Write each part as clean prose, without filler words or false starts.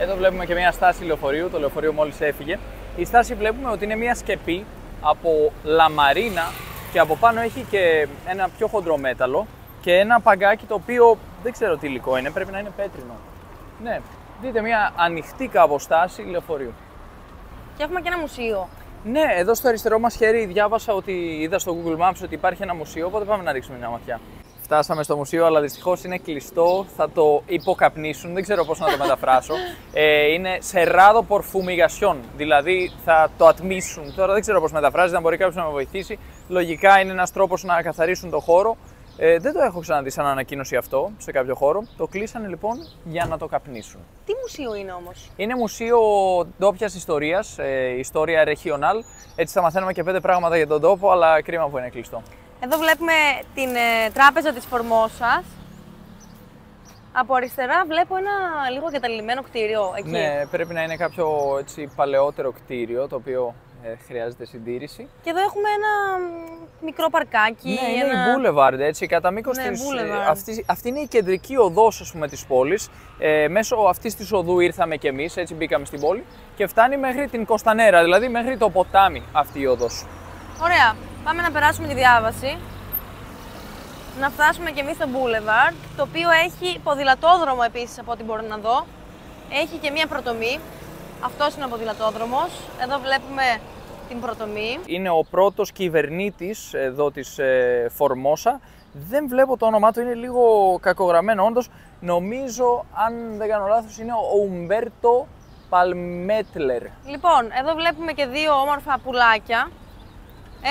Εδώ βλέπουμε και μια στάση λεωφορείου, το λεωφορείο μόλις έφυγε. Η στάση βλέπουμε ότι είναι μια σκεπή από λαμαρίνα και από πάνω έχει και ένα πιο χοντρό μέταλλο και ένα παγκάκι το οποίο δεν ξέρω τι υλικό είναι, πρέπει να είναι πέτρινο. Ναι, δείτε μια ανοιχτή κάπως στάση λεωφορείου. Και έχουμε και ένα μουσείο. Ναι, εδώ στο αριστερό μας χέρι διάβασα ότι είδα στο Google Maps ότι υπάρχει ένα μουσείο, οπότε πάμε να ρίξουμε μια ματιά. Φτάσαμε στο μουσείο, αλλά δυστυχώς είναι κλειστό, θα το υποκαπνίσουν, δεν ξέρω πώς να το μεταφράσω. Είναι Cerrado por Fumigación, δηλαδή θα το ατμίσουν. Τώρα δεν ξέρω πώς μεταφράζεται, αν μπορεί κάποιος να με βοηθήσει. Λογικά είναι ένας τρόπος να καθαρίσουν το χώρο. Δεν το έχω ξαναδεί σαν ανακοίνωση αυτό σε κάποιο χώρο. Το κλείσανε λοιπόν για να το καπνίσουν. Τι μουσείο είναι όμως? Είναι μουσείο ντόπιας ιστορίας, ιστορία regional. Έτσι θα μαθαίνουμε και 5 πράγματα για τον τόπο, αλλά κρίμα που είναι κλειστό. Εδώ βλέπουμε την τράπεζα της Φορμόσας. Από αριστερά βλέπω ένα λίγο εγκαταλειμμένο κτίριο εκεί. Ναι, πρέπει να είναι κάποιο έτσι παλαιότερο κτίριο, το οποίο χρειάζεται συντήρηση. Και εδώ έχουμε ένα μικρό παρκάκι. Ναι, είναι η Boulevard, έτσι, κατά μήκος ναι, της... Boulevard. Αυτή είναι η κεντρική οδός, ας πούμε, της πόλης. Μέσω αυτής της οδού ήρθαμε κι εμείς, έτσι μπήκαμε στην πόλη και φτάνει μέχρι την Κωνστανέρα, δηλαδή μέχρι το ποτάμι αυτή η οδός. Ωραία, πάμε να περάσουμε τη διάβαση. Να φτάσουμε κι εμείς στο Boulevard, το οποίο έχει ποδηλατόδρομο επίσης από ό,τι μπορώ να δω. Έχει και μία προτομή. Αυτός είναι ο ποδηλατόδρομος. Εδώ βλέπουμε την προτομή. Είναι ο πρώτος κυβερνήτης εδώ της Φορμόσα. Δεν βλέπω το όνομά του, είναι λίγο κακογραμμένο όντως. Νομίζω, αν δεν κάνω λάθος, είναι ο Ουμπέρτο Παλμέτλερ. Λοιπόν, εδώ βλέπουμε και δύο όμορφα πουλάκια.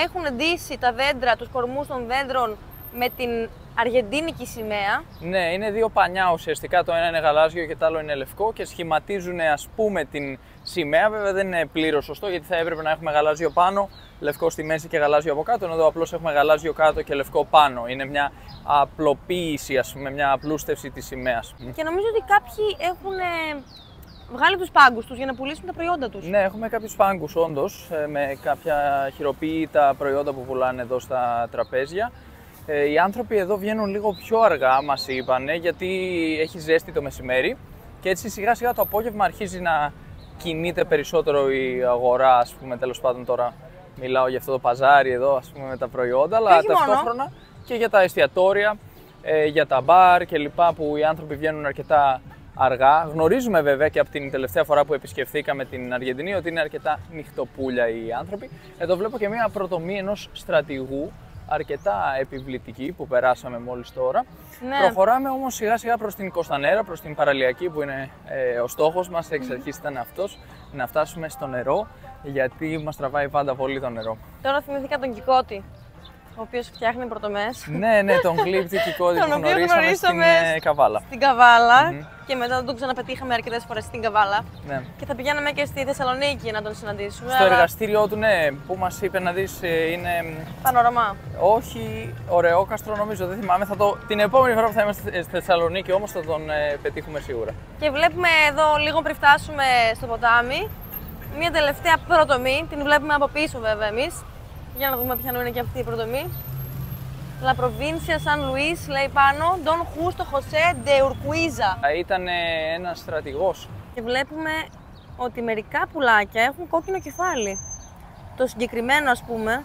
Έχουν ντύσει τα δέντρα, τους κορμούς των δέντρων με την αργεντίνικη σημαία. Ναι, είναι δύο πανιά ουσιαστικά. Το ένα είναι γαλάζιο και το άλλο είναι λευκό και σχηματίζουν, ας πούμε, την σημαία. Βέβαια δεν είναι πλήρως σωστό, γιατί θα έπρεπε να έχουμε γαλάζιο πάνω, λευκό στη μέση και γαλάζιο από κάτω. Ενώ εδώ απλώς έχουμε γαλάζιο κάτω και λευκό πάνω. Είναι μια απλοποίηση, ας πούμε, μια απλούστευση της σημαίας. Και νομίζω ότι κάποιοι έχουν βγάλει τους πάγκους τους για να πουλήσουν τα προϊόντα τους. Ναι, έχουμε κάποιους πάγκους όντως, με κάποια χειροποίητα προϊόντα που πουλάνε εδώ στα τραπέζια. Οι άνθρωποι εδώ βγαίνουν λίγο πιο αργά, μας είπανε, γιατί έχει ζέστη το μεσημέρι και έτσι σιγά σιγά το απόγευμα αρχίζει να κινείται περισσότερο η αγορά, ας πούμε, τέλος πάντων τώρα μιλάω για αυτό το παζάρι εδώ, ας πούμε, με τα προϊόντα, αλλά ταυτόχρονα και για τα εστιατόρια, για τα μπαρ κλπ. Που οι άνθρωποι βγαίνουν αρκετά αργά. Γνωρίζουμε βέβαια και από την τελευταία φορά που επισκεφθήκαμε την Αργεντινή ότι είναι αρκετά νυχτοπούλια οι άνθρωποι. Εδώ βλέπω και μια προτομή ενός στρατηγού, αρκετά επιβλητική που περάσαμε μόλις τώρα. Ναι. Προχωράμε όμως σιγά σιγά προς την Κωνστανέρα, προς την παραλιακή που είναι ο στόχος μας, εξ αρχής ήταν αυτός, να φτάσουμε στο νερό, γιατί μας τραβάει πάντα πολύ το νερό. Τώρα θυμήθηκα τον Κικώτη, ο οποίος φτιάχνει προτομές. Ναι, τον γλύπτη Κικώτη που γνωρίσαμε στην Καβάλα. Στην Καβάλα και μετά τον ξαναπετύχαμε αρκετές φορές στην Καβάλα. Ναι. Και θα πηγαίναμε και στη Θεσσαλονίκη να τον συναντήσουμε. Στο εργαστήριό του, ναι, που μας είπε να δεις, είναι... Πανόραμα. Όχι, Ωραιόκαστρο νομίζω, δεν θυμάμαι. Την επόμενη φορά που θα είμαστε στη Θεσσαλονίκη όμως θα τον πετύχουμε σίγουρα. Και βλέπουμε εδώ λίγο πριν φτάσουμε στο ποτάμι, μια τελευταία προτομή, την βλέπουμε από πίσω βέβαια εμείς. Για να δούμε ποια είναι και αυτή η προτομή. La Provincia San Luis, λέει πάνω, Don Justo José de Urquiza. Ήταν ένας στρατηγός. Και βλέπουμε ότι μερικά πουλάκια έχουν κόκκινο κεφάλι. Το συγκεκριμένο, ας πούμε,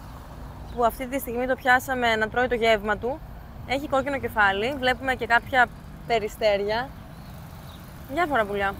που αυτή τη στιγμή το πιάσαμε να τρώει το γεύμα του, έχει κόκκινο κεφάλι. Βλέπουμε και κάποια περιστέρια. Διάφορα πουλιά.